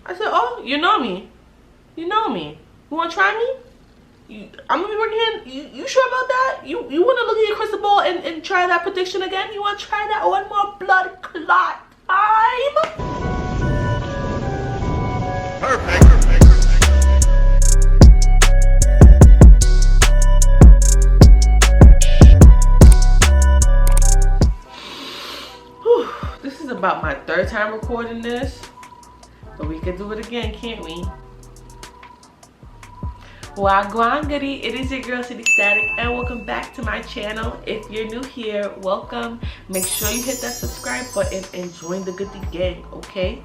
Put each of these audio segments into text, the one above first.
I said, oh, you know me. You know me. You want to try me? I'm going to be working here. You sure about that? You want to look at your crystal ball and try that prediction again? You want to try that one more blood clot time? Perfect. Whew, this is about my third time recording this, but we can do it again, can't we? Wagwan goody, it is your girl City Static, and welcome back to my channel. If you're new here, welcome. Make sure you hit that subscribe button and join the goody gang, okay?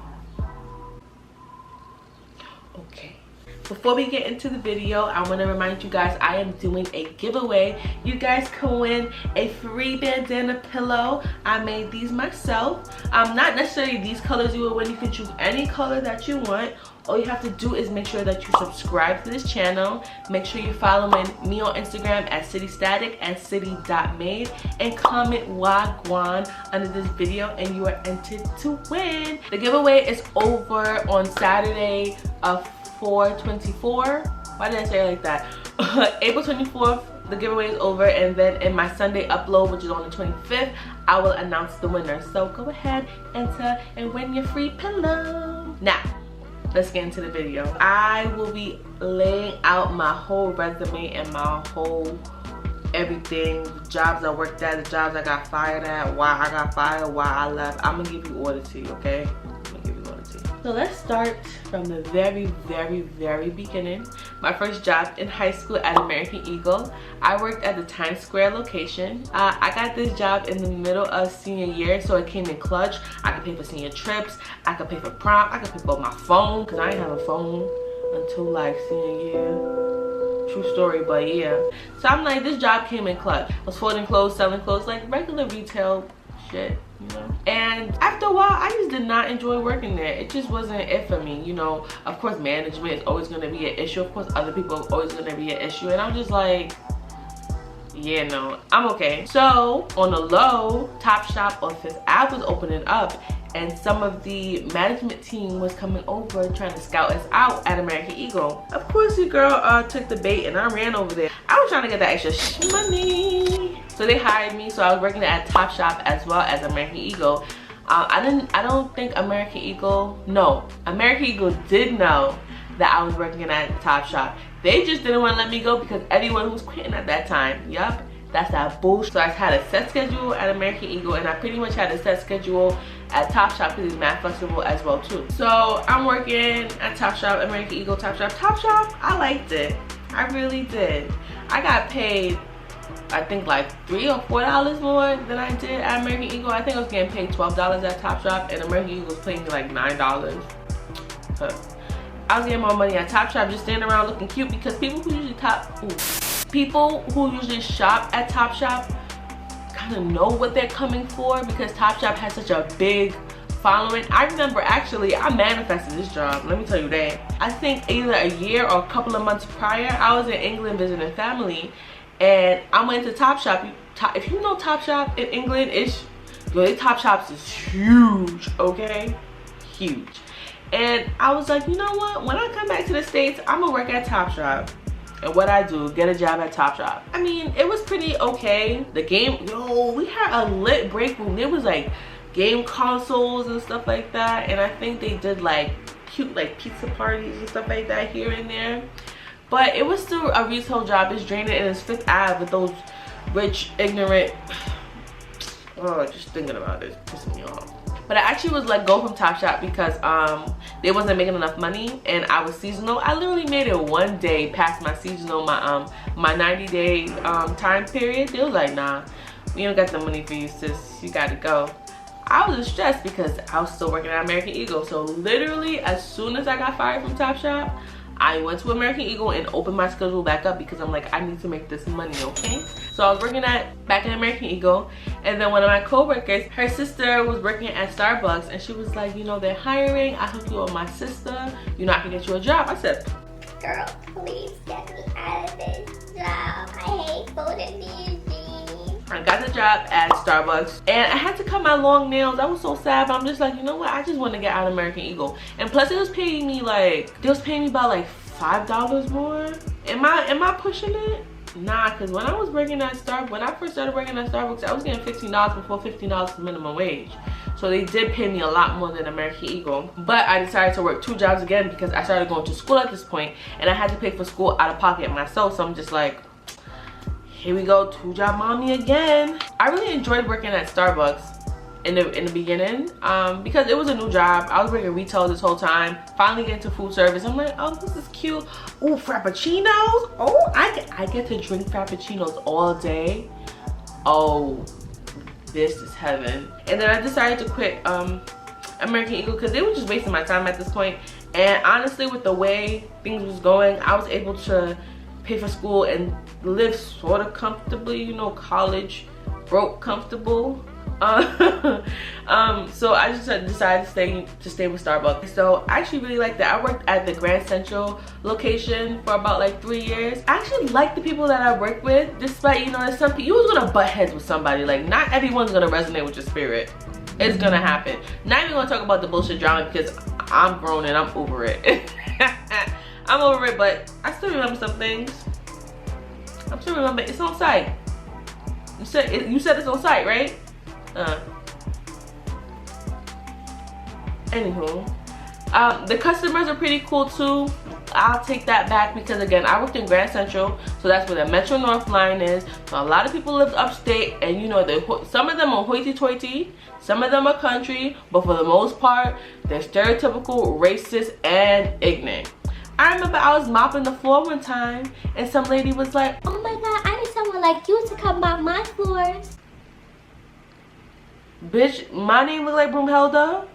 Okay. Before we get into the video, I want to remind you guys I am doing a giveaway. You guys can win a free bandana pillow. I made these myself. Not necessarily these colors you will win. You can choose any color that you want. All you have to do is make sure that you subscribe to this channel. Make sure you're following me on Instagram at citystatic and city.made, and comment Wagwan under this video and you are entered to win. The giveaway is over on Saturday of 4/24. Why did I say it like that? April 24th, the giveaway is over, and then in my Sunday upload, which is on the 25th, I will announce the winner. So go ahead, enter, and win your free pillow. Now, let's get into the video. I will be laying out my whole resume and my whole everything, the jobs I worked at, the jobs I got fired at, why I got fired, why I left. I'm gonna give you order to you, okay? So let's start from the very beginning. My first job in high school at American Eagle. I worked at the Times Square location. I got this job in the middle of senior year, so it came in clutch. I could pay for senior trips, I could pay for prom, I could pay for my phone, because I didn't have a phone until like senior year. True story, but yeah. So I'm like, this job came in clutch. I was folding clothes, selling clothes, like regular retail shit, you know. And after a while, I just did not enjoy working there. It just wasn't it for me, you know. Of course, management is always going to be an issue. Of course, other people are always going to be an issue, and I'm just like, yeah, no, I'm okay. So on the low, Top Shop on 5th Ave was opening up, and some of the management team was coming over trying to scout us out at American Eagle. Of course, the girl took the bait, and I ran over there. I was trying to get that extra money. So they hired me, so I was working at Top Shop as well as American Eagle. I don't think American Eagle did know that I was working at Top Shop. They just didn't want to let me go because everyone was quitting at that time. Yup, that's that bullshit. So I had a set schedule at American Eagle, and I pretty much had a set schedule at Top Shop because it's mad flexible as well too. So I'm working at Top Shop, American Eagle, Top Shop. Top Shop, I liked it. I really did. I got paid, I think like $3 or $4 more than I did at American Eagle. I think I was getting paid $12 at Top Shop, and American Eagle was paying me like $9. I was getting more money at Top Shop just standing around looking cute, because people who usually shop at Top Shop kind of know what they're coming for, because Top Shop has such a big following. I remember, actually, I manifested this job, let me tell you that. I think either a year or a couple of months prior, I was in England visiting family, and I went to Top Shop. If you know Top Shop in England, Top Shops is huge, okay? Huge. And I was like, you know what? When I come back to the States, I'm gonna work at Top Shop. And what I do, get a job at Top Shop. I mean, it was pretty okay. The game, we had a lit break room. There was like game consoles and stuff like that. And I think they did like cute like pizza parties and stuff like that here and there. But it was still a retail job. It's draining, and it's 5th Ave with those rich, ignorant. Oh, just thinking about it is pissing me off. But I actually was let go from Top Shop because they wasn't making enough money, and I was seasonal. I literally made it one day past my seasonal, my 90-day time period. They was like, nah, we don't got the money for you, sis. You gotta go. I was stressed because I was still working at American Eagle. So literally, as soon as I got fired from Top Shop, I went to American Eagle and opened my schedule back up, because I'm like, I need to make this money, okay? So I was working back at American Eagle, and then one of my co-workers, her sister was working at Starbucks, and she was like, you know, they're hiring. I hooked you up with my sister. You know, I can get you a job. I said, girl, please get me out of this job. I hate folding these jeans. I got the job at Starbucks and I had to cut my long nails. I was so sad, but I'm just like, you know what? I just want to get out of American Eagle. And plus it was paying me like, they was paying me about like $5 more. Am I pushing it? Nah, because when I was working at Starbucks, when I first started working at Starbucks, I was getting $15 before $15 was minimum wage. So they did pay me a lot more than American Eagle. But I decided to work 2 jobs again because I started going to school at this point and I had to pay for school out of pocket myself. So I'm just like, here we go, 2-job mommy again. I really enjoyed working at Starbucks in the beginning because it was a new job. I was working retail this whole time. Finally get into food service. I'm like, oh, this is cute. Oh, frappuccinos. Oh, I get to drink frappuccinos all day. Oh, this is heaven. And then I decided to quit American Eagle because they were just wasting my time at this point. And honestly, with the way things was going, I was able to pay for school and live sort of comfortably, you know, college broke comfortable. So I just decided to stay with Starbucks. So I actually really liked that. I worked at the Grand Central location for about like 3 years. I actually like the people that I work with, despite, you know, there's some people, you was gonna butt heads with somebody. Like, not everyone's gonna resonate with your spirit. It's gonna happen. Not even gonna talk about the bullshit drama because I'm grown and I'm over it. I'm over it, but I still remember some things. I still remember it's on site. You said it's on site, right? Anywho, the customers are pretty cool too. I'll take that back because again, I worked in Grand Central, so that's where the Metro North line is. So a lot of people lived upstate, and you know, some of them are hoity-toity, some of them are country, but for the most part, they're stereotypical, racist, and ignorant. I remember I was mopping the floor one time, and some lady was like, oh my god, I need someone like you to come mop my floors. Bitch, my name look like Broomhilda?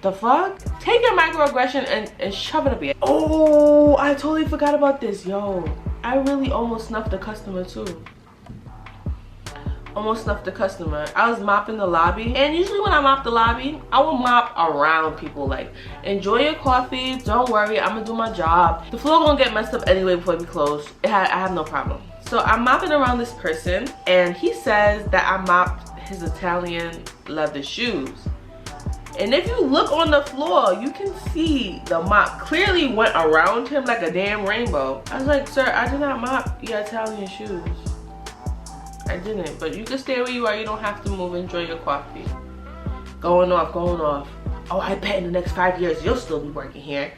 The fuck? Take your microaggression and shove it up here. Oh, I totally forgot about this. Yo, I really almost snuffed the customer too. Almost snuffed the customer. I was mopping the lobby, and usually when I mop the lobby, I will mop around people. Like, enjoy your coffee, don't worry, I'm gonna do my job. The floor gonna get messed up anyway before we close. I have no problem. So I'm mopping around this person, and he says that I mopped his Italian leather shoes. And if you look on the floor, you can see the mop clearly went around him like a damn rainbow. I was like, sir, I did not mop your Italian shoes. I didn't, but you can stay where you are. You don't have to move. Enjoy your coffee. Going off, going off. Oh, I bet in the next 5 years, you'll still be working here.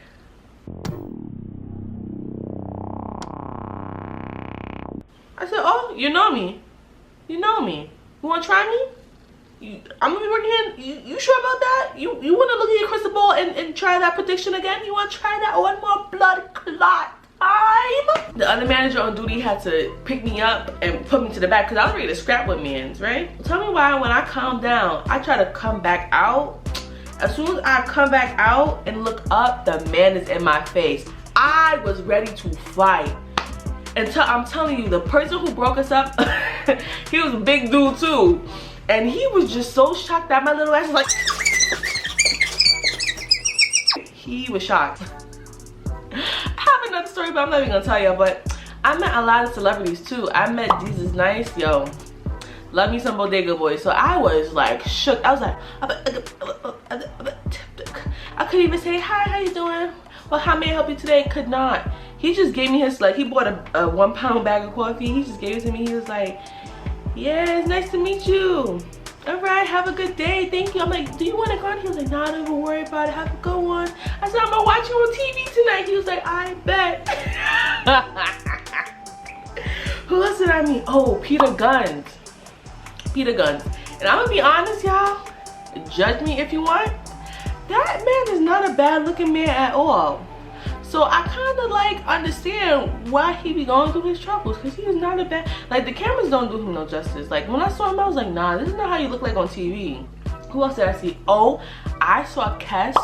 I said, oh, you know me. You know me. You want to try me? I'm gonna be working here. You sure about that? You want to look at your crystal ball and try that prediction again? You want to try that one more blood clot time? The other manager on duty had to pick me up and put me to the back because I was ready to scrap with mans, right? Tell me why when I calm down, I try to come back out. As soon as I come back out and look up, the man is in my face. I was ready to fight. Until I'm telling you, the person who broke us up, he was a big dude too. And he was just so shocked that my little ass was like, he was shocked. I have another story, but I'm not even gonna tell you. But I met a lot of celebrities too. I met Jesus Nice, yo. Love me some Bodega Boys. So I was like shook. I was like, I couldn't even say, hi, how you doing? Well, how may I help you today? Could not. He just gave me his, like, he bought a 1 pound bag of coffee. He just gave it to me. He was like, yeah, it's nice to meet you. All right, have a good day. Thank you. I'm like, do you want to go on? He was like, nah, don't even worry about it. Have a good one. I said, I'm going to watch you on TV tonight. He was like, I bet. Who else did I meet? Oh, Peter Guns. Peter Guns. And I'm going to be honest, y'all. Judge me if you want. That man is not a bad looking man at all. So I kind of like understand why he be going through his troubles, because he is not a bad, like, the cameras don't do him no justice. Like, when I saw him, I was like, nah, this is not how you look like on TV. Who else did I see? Oh, I saw Kes,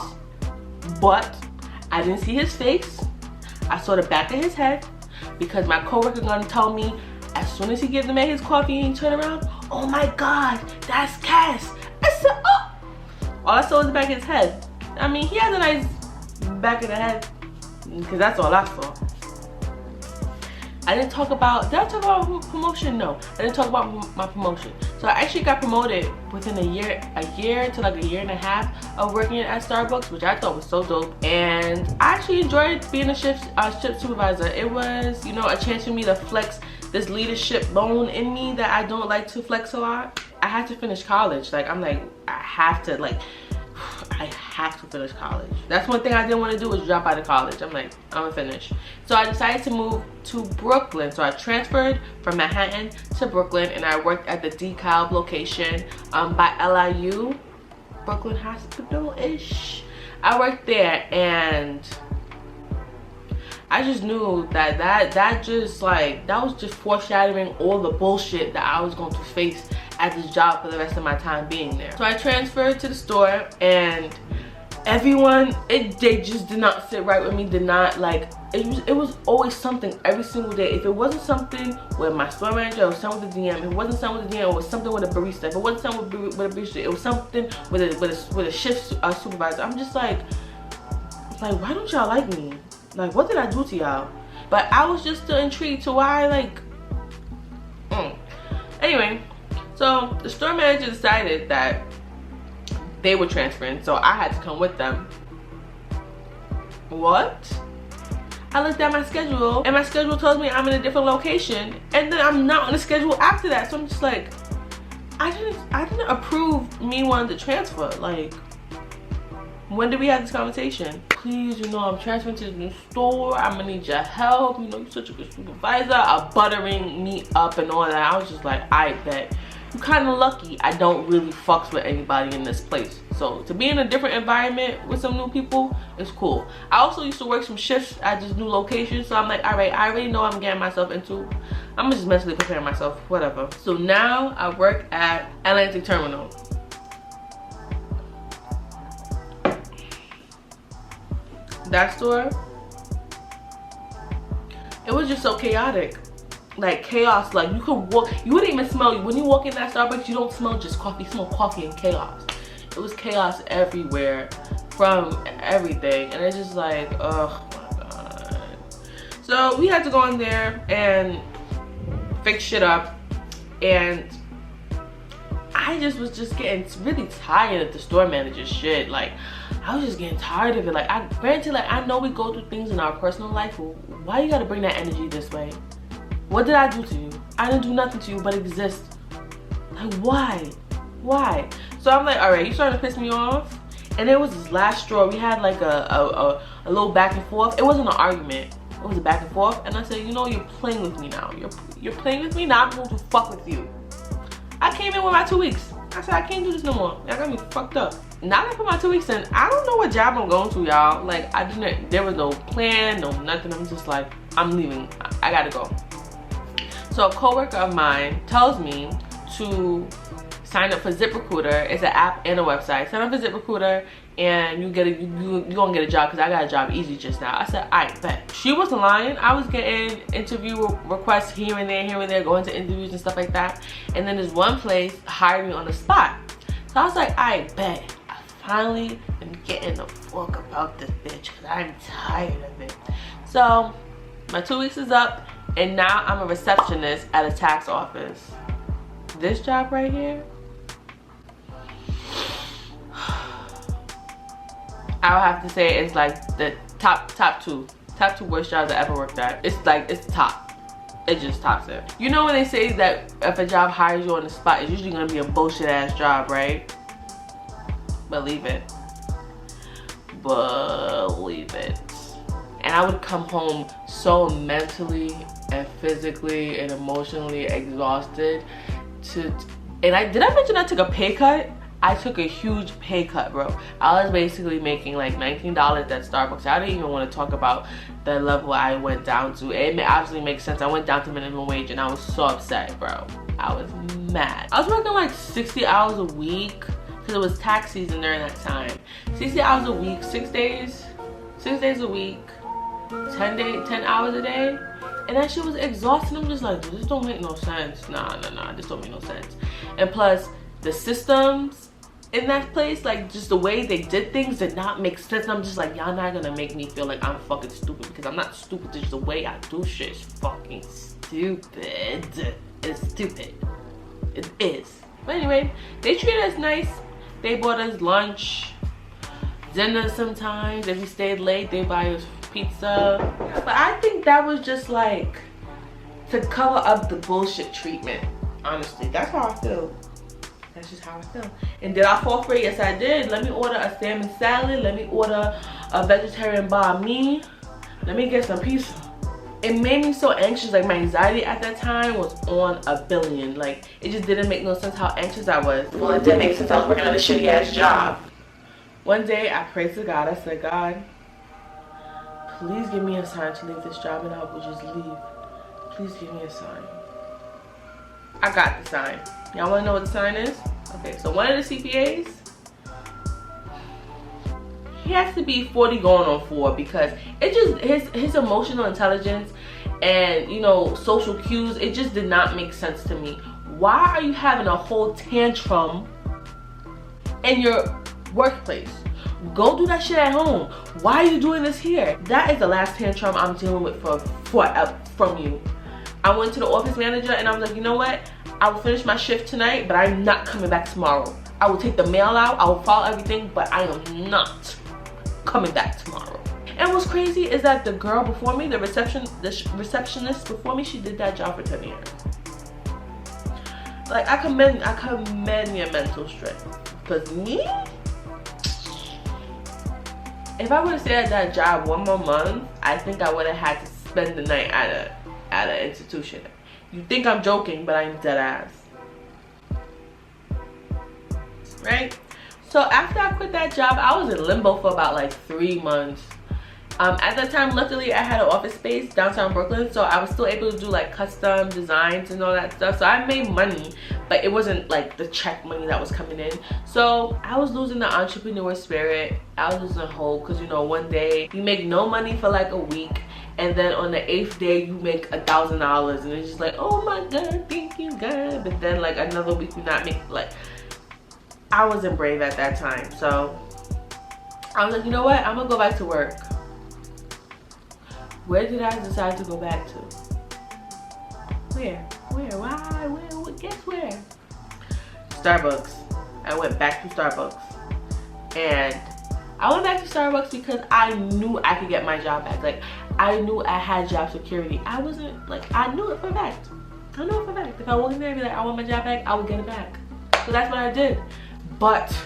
but I didn't see his face. I saw the back of his head, because my coworker gonna tell me as soon as he gives the man his coffee and he turn around, oh my God, that's Kes. I said, oh. All I saw was the back of his head. I mean, he has a nice back of the head, because that's all I saw. I didn't talk about, did I talk about promotion? No, I didn't talk about my promotion. So I actually got promoted within a year to like a year and a half of working at Starbucks, which I thought was so dope. And I actually enjoyed being a shift supervisor. It was, you know, a chance for me to flex this leadership bone in me that I don't like to flex a lot. I had to finish college. Like, I'm like, I have to finish college. That's one thing I didn't want to do, was drop out of college. I'm like, I'm gonna finish. So I decided to move to Brooklyn. So I transferred from Manhattan to Brooklyn, and I worked at the DeKalb location by LIU, Brooklyn Hospital-ish. I worked there, and I just knew that that was just foreshadowing all the bullshit that I was going to face at this job for the rest of my time being there. So I transferred to the store, and everyone, they just did not sit right with me, did not like, it was always something every single day. If it wasn't something with my store manager, it was something with the DM. If it wasn't something with the DM, it was something with a barista. If it wasn't something with a barista, it was something with a shift supervisor. I'm just like, why don't y'all like me? Like, what did I do to y'all? But I was just still intrigued to why, like, Anyway, so the store manager decided that they were transferring, so I had to come with them. What? I looked at my schedule, and my schedule tells me I'm in a different location, and then I'm not on the schedule after that. So I'm just like, I didn't approve me wanting to transfer. Like, when did we have this conversation? Please, you know, I'm transferring to the new store. I'm gonna need your help. You know, you're such a good supervisor. Buttering me up and all that. I was just like, I bet. I'm kind of lucky I don't really fucks with anybody in this place. So to be in a different environment with some new people is cool. I also used to work some shifts at this new location, so I'm like, all right, I already know what I'm getting myself into. I'm just mentally preparing myself, whatever. So now I work at Atlantic Terminal. That store, it was just so chaotic. Like chaos, like you could walk, you wouldn't even smell, when you walk in that Starbucks, you don't smell just coffee, you smell coffee and chaos. It was chaos everywhere from everything, and it's just like, oh my god. So we had to go in there and fix shit up, and I just was just getting really tired of the store manager's shit. Like, I was just getting tired of it. Like, granted, like, I know we go through things in our personal life, but why you gotta bring that energy this way? What did I do to you? I didn't do nothing to you but exist. Like, why? Why? So I'm like, all right, you starting to piss me off. And it was this last straw. We had like a little back and forth. It wasn't an argument. It was a back and forth. And I said, you know, you're playing with me now. You're playing with me now. I'm going to fuck with you. I came in with my 2 weeks. I said, I can't do this no more. Y'all got me fucked up. Now that I put my 2 weeks in, I don't know what job I'm going to, y'all. Like, there was no plan, no nothing. I'm just like, I'm leaving. I gotta go. So a coworker of mine tells me to sign up for ZipRecruiter. It's an app and a website. Sign up for ZipRecruiter and you're gonna get a job, because I got a job easy just now. I said, I bet. She wasn't lying. I was getting interview requests here and there, going to interviews and stuff like that. And then this one place hired me on the spot. So I was like, I bet. I finally am getting the fuck about this bitch, because I'm tired of it. So my 2 weeks is up, and now I'm a receptionist at a tax office. This job right here, I would have to say it's like the top two worst jobs I ever worked at. It's like, it's top. It just tops it. You know when they say that if a job hires you on the spot, it's usually gonna be a bullshit ass job, right? Believe it. Believe it. And I would come home so mentally and physically and emotionally exhausted did I mention I took a pay cut? I took a huge pay cut, bro. I was basically making like $19 at Starbucks. I didn't even want to talk about the level I went down to. It obviously makes sense. I went down to minimum wage, and I was so upset, bro. I was mad. I was working like 60 hours a week, because it was tax season during that time. 60 hours a week, 6 days a week, 10 hours a day. And that shit was exhausting. I'm just like, this don't make no sense. Nah, this don't make no sense. And plus, the systems in that place. Like, just the way they did things did not make sense. And I'm just like, y'all not gonna make me feel like I'm fucking stupid, because I'm not stupid. Just the way I do shit is fucking stupid. It's stupid. It is. But anyway, they treated us nice. They bought us lunch, dinner sometimes. If we stayed late, they buy us pizza. But I think that was just like to cover up the bullshit treatment. Honestly, that's how I feel. That's just how I feel. And did I fall for it? Yes, I did. Let me order a salmon salad. Let me order a vegetarian banh mi. Let me get some pizza. It made me so anxious. Like, my anxiety at that time was on a billion. Like, it just didn't make no sense how anxious I was. Well, it did make sense. I was working on a shitty ass job. One day I prayed to God. I said, God, please give me a sign to leave this job and I will just leave. Please give me a sign. I got the sign. Y'all wanna know what the sign is? Okay, so one of the CPAs, he has to be 40 going on 4, because it just, his emotional intelligence and, you know, social cues, it just did not make sense to me. Why are you having a whole tantrum in your workplace? Go do that shit at home. Why are you doing this here? That is the last tantrum I'm dealing with from you. I went to the office manager and I was like, you know what? I will finish my shift tonight, but I'm not coming back tomorrow. I will take the mail out, I will file everything, but I am not coming back tomorrow. And what's crazy is that the girl before me, the receptionist before me, she did that job for 10 years. Like, I commend your mental strength. Because me, if I would have stayed at that job one more month, I think I would have had to spend the night at an institution. You think I'm joking, but I'm dead ass. Right? So after I quit that job, I was in limbo for about like 3 months. At that time, luckily, I had an office space downtown Brooklyn, so I was still able to do like custom designs and all that stuff. So I made money, but it wasn't like the check money that was coming in. So I was losing the entrepreneur spirit. I was losing hope, because, you know, one day you make no money for like a week, and then on the 8th day you make $1,000, and it's just like, oh my God, thank you God. But then like another week you not make, like, I wasn't brave at that time. So I was like, you know what, I'm gonna go back to work. Where did I decide to go back to? Where? Guess where? Starbucks. I went back to Starbucks. And I went back to Starbucks because I knew I could get my job back. Like, I knew I had job security. I wasn't, like, I knew it for a fact. I knew it for a fact. If I walked in there and be like, I want my job back, I would get it back. So that's what I did. But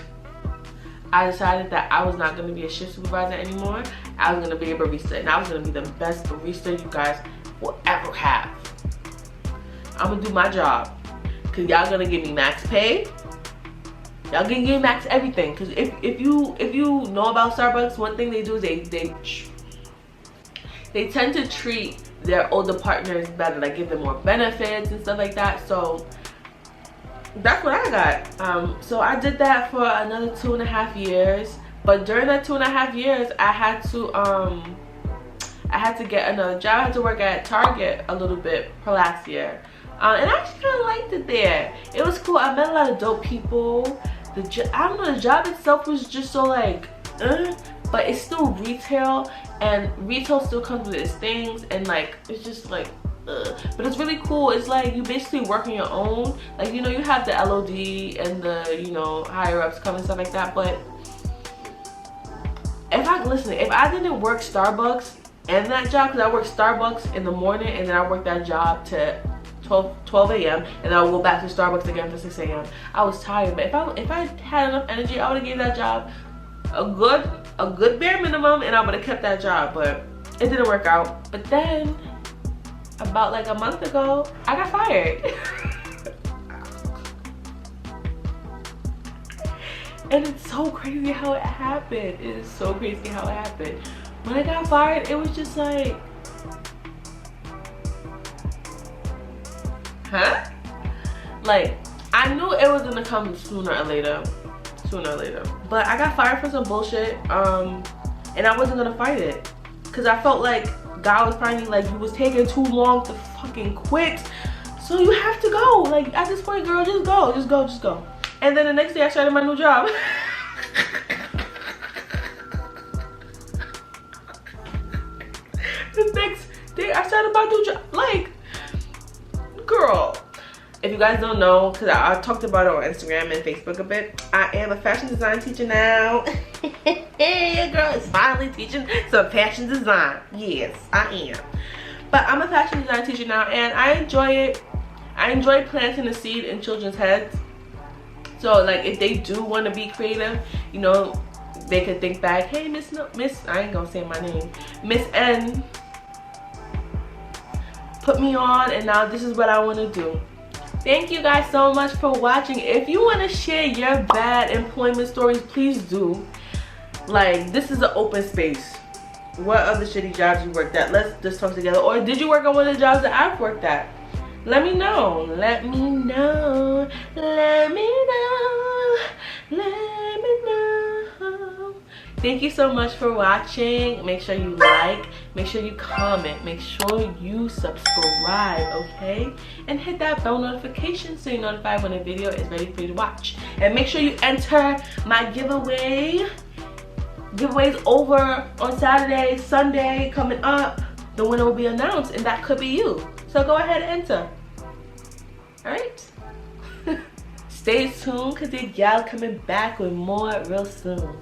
I decided that I was not going to be a shift supervisor anymore. I was going to be a barista, and I was going to be the best barista you guys will ever have. I'm going to do my job, because y'all going to give me max pay. Y'all going to give me max everything. Because if you know about Starbucks, one thing they do is they tend to treat their older partners better. Like, give them more benefits and stuff like that. So that's what I got. So I did that for another 2.5 years. But during that 2.5 years, I had to get another job. I had to work at Target a little bit for last year. And I actually kind of liked it there. It was cool. I met a lot of dope people. I don't know, the job itself was just so like, but it's still retail, and retail still comes with its things, and like, it's just like, but it's really cool. It's like you basically work on your own. Like, you know, you have the LOD and the, you know, higher ups come and stuff like that, but if I didn't work Starbucks and that job, because I worked Starbucks in the morning and then I worked that job to 12 a.m. and then I would go back to Starbucks again to 6 a.m. I was tired, but if I had enough energy, I would have given that job a good bare minimum, and I would have kept that job, but it didn't work out. But then about like a month ago, I got fired. And it's so crazy how it happened. It is so crazy how it happened. When I got fired, it was just like, huh? Like, I knew it was gonna come sooner or later. But I got fired for some bullshit, and I wasn't gonna fight it. Cause I felt like God was finally like, you was taking too long to fucking quit. So you have to go. Like, at this point, girl, just go. And then the next day I started my new job. The next day I started my new job. Like, girl, if you guys don't know, because I talked about it on Instagram and Facebook a bit, I am a fashion design teacher now. Your girl is finally teaching some fashion design. Yes, I am. But I'm a fashion design teacher now, and I enjoy it. I enjoy planting a seed in children's heads. So like, if they do want to be creative, you know, they could think back, hey, Miss I ain't gonna say my name, Miss N put me on, and now this is what I want to do. Thank you guys so much for watching. If you want to share your bad employment stories, please do. Like, this is an open space. What other shitty jobs you worked at? Let's just talk together. Or did you work on one of the jobs that I've worked at? Let me know. Let me know. Let me know. Let me know. Thank you so much for watching. Make sure you like, make sure you comment, make sure you subscribe, okay? And hit that bell notification so you're notified when a video is ready for you to watch. And make sure you enter my giveaway. Giveaways over on Saturday, Sunday coming up. The winner will be announced, and that could be you. So go ahead and enter. Alright? Stay tuned, because the gal coming back with more real soon.